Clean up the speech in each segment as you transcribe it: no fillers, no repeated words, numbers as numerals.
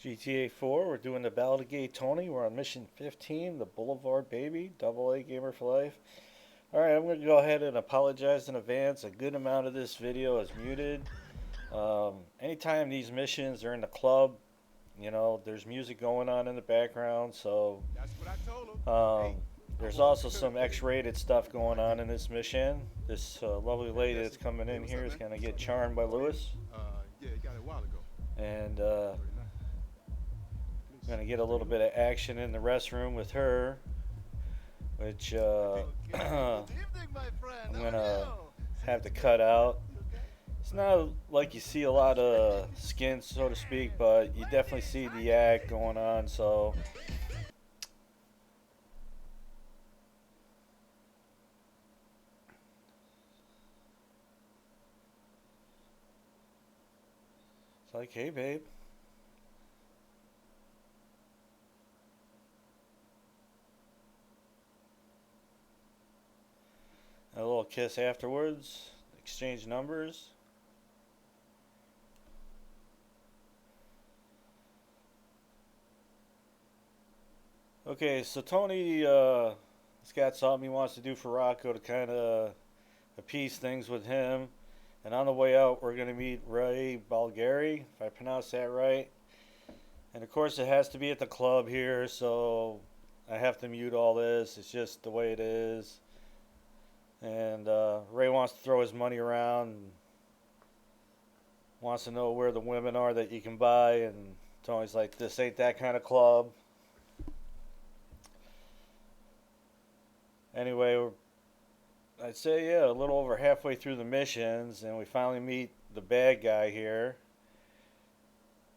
GTA 4, we're doing the Baldigate Tony. We're on mission 15, the Boulevard baby, double A gamer for life. Alright, I'm going to go ahead and apologize in advance. A good amount of this video is muted. Anytime these missions are in the club, there's music going on in the background, so That's what I told him. um, there's also some X-rated stuff going on in this mission. This lovely lady that's coming in here is going to get charmed by Lewis. Yeah, he got it a while ago. And Very nice. I'm going to get a little bit of action in the restroom with her, which I'm going to have to cut out. It's not like you see a lot of skin, so to speak, but you definitely see the act going on, so it's like, hey babe. A little kiss afterwards, exchange numbers. Okay, so Tony has got something he wants to do for Rocco to kind of appease things with him. And on the way out, we're going to meet Ray Bulgarin, if I pronounce that right. And of course, it has to be at the club here, so I have to mute all this. It's just the way it is. And Ray wants to throw his money around, and wants to know where the women are that you can buy. And Tony's like, this ain't that kind of club. Anyway, I'd say, yeah, a little over halfway through the missions, and we finally meet the bad guy here.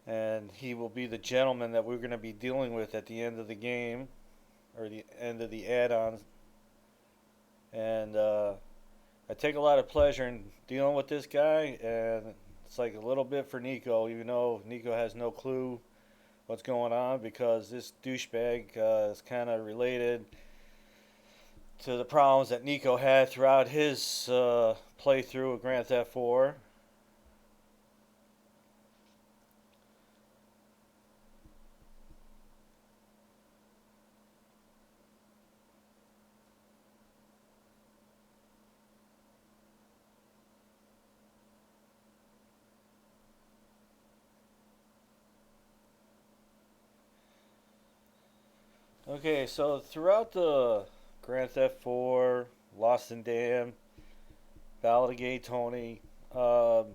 And he will be the gentleman that we're going to be dealing with at the end of the game, or the end of the add-ons. And I take a lot of pleasure in dealing with this guy, and it's like a little bit for Nico, even though Nico has no clue what's going on, because this douchebag is kind of related to the problems that Nico had throughout his playthrough of Grand Theft 4. Okay, so throughout the Grand Theft 4, Lost and Damned, Baldigate Tony, the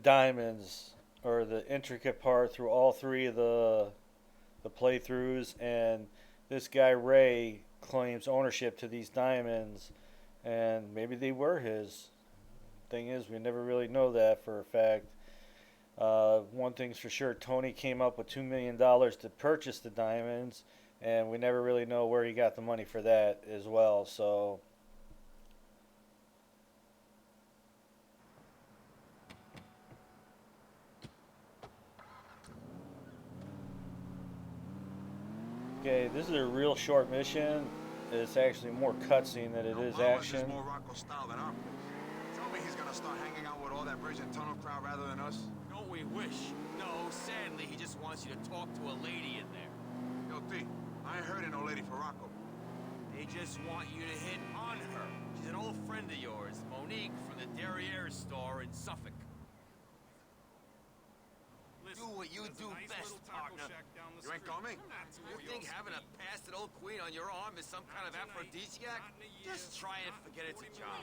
diamonds are the intricate part through all three of the playthroughs, and this guy Ray claims ownership to these diamonds, and maybe they were his. Thing is, we never really know that for a fact. One thing's for sure, Tony came up with $2 million to purchase the diamonds, and we never really know where he got the money for that as well. So okay, this is a real short mission. It's actually more cutscene than it is action. More Rocco style than our place. Tell me he's gonna start hanging out with all that bridge and tunnel crowd rather than us. Don't we wish? No, sadly, he just wants you to talk to a lady in there. Yo, T, I ain't heard of no lady for Rocco. They just want you to hit on her. She's an old friend of yours, Monique from the Derriere store in Suffolk. Do what you do best, partner. You ain't coming? You think having a bastard old queen on your arm is some kind of aphrodisiac? Just try and forget it's a job.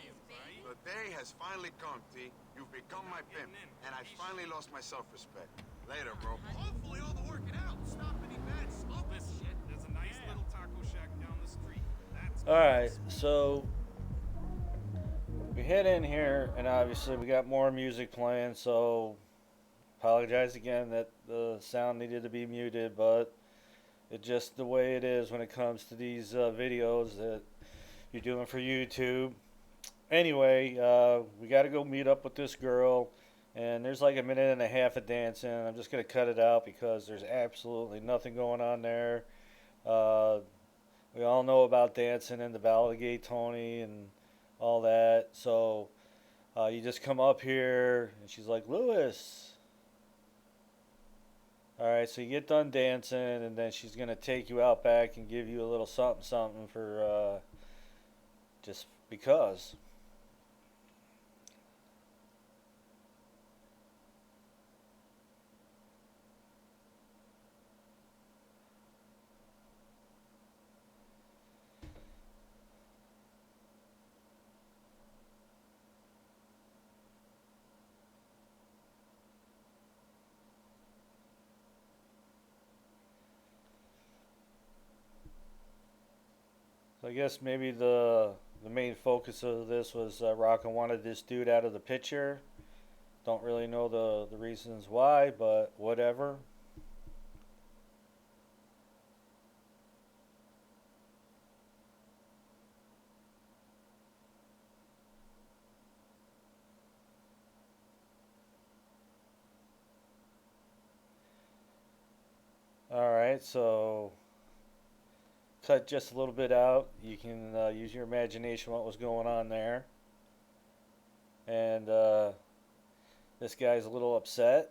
The day has finally come, T. You've become my pimp, and I finally lost my self-respect. Later, bro. Hopefully all the working out will stop any bad smoke. This shit. There's a nice little taco shack down the street. Alright, so we head in here, and obviously we got more music playing, so apologize again that the sound needed to be muted, but it's just the way it is when it comes to these videos that you're doing for YouTube. Anyway, we got to go meet up with this girl, and there's like a minute and a half of dancing. I'm just going to cut it out because there's absolutely nothing going on there. We all know about dancing in the Baldigate Tony and all that, so you just come up here, and she's like, Lewis, All right, so you get done dancing, and then she's gonna take you out back and give you a little something, something for just because. So I guess maybe the main focus of this was Rocco wanted this dude out of the picture. Don't really know the reasons why, but whatever. All right, so cut just a little bit out. You can use your imagination what was going on there. And this guy's a little upset.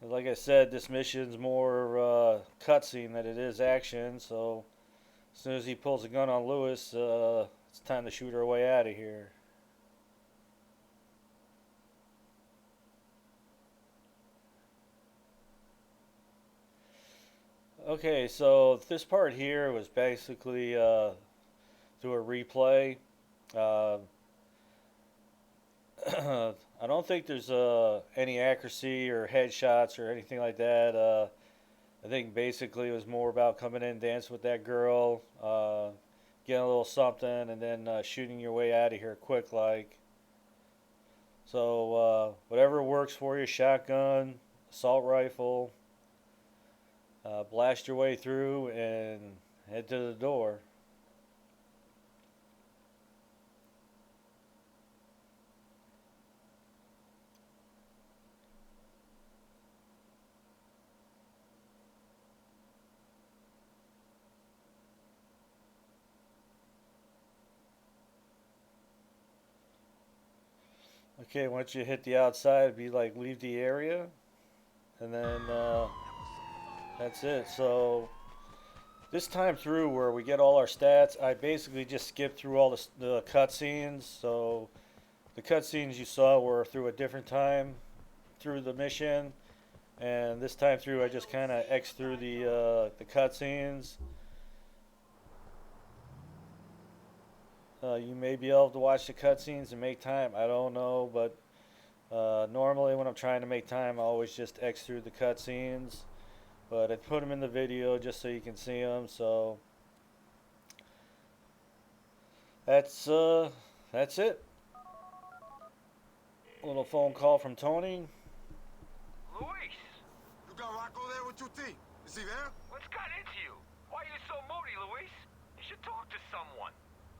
Like I said, this mission's more cutscene than it is action. So as soon as he pulls a gun on Lewis, it's time to shoot her way out of here. Okay, so this part here was basically through a replay. Uh, I don't think there's any accuracy or headshots or anything like that. I think basically it was more about coming in, dancing with that girl, getting a little something, and then shooting your way out of here quick like. So whatever works for you, shotgun, assault rifle, blast your way through and head to the door. Okay, once you hit the outside, be like leave the area, and then that's it. So this time through, where we get all our stats, I basically just skipped through all the cutscenes. So the cutscenes you saw were through a different time through the mission, and this time through, I just kind of X through the cutscenes. You may be able to watch the cutscenes and make time. I don't know, but normally when I'm trying to make time, I always just X through the cutscenes. But I put them in the video just so you can see them. So that's it. A little phone call from Tony. Luis, You got Rocco there with you, T? Is he there? what's got into you? Why are you so moody, Luis? You should talk to someone.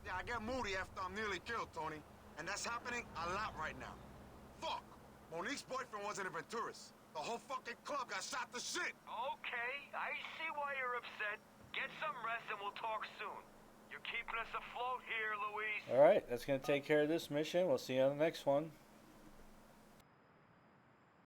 Yeah, I get moody after I'm nearly killed, Tony. And that's happening a lot right now. Fuck! Monique's boyfriend wasn't even a tourist. The whole fucking club got shot to shit! Okay, I see why you're upset. Get some rest and we'll talk soon. You're keeping us afloat here, Luis. All right, that's going to take care of this mission. We'll see you on the next one.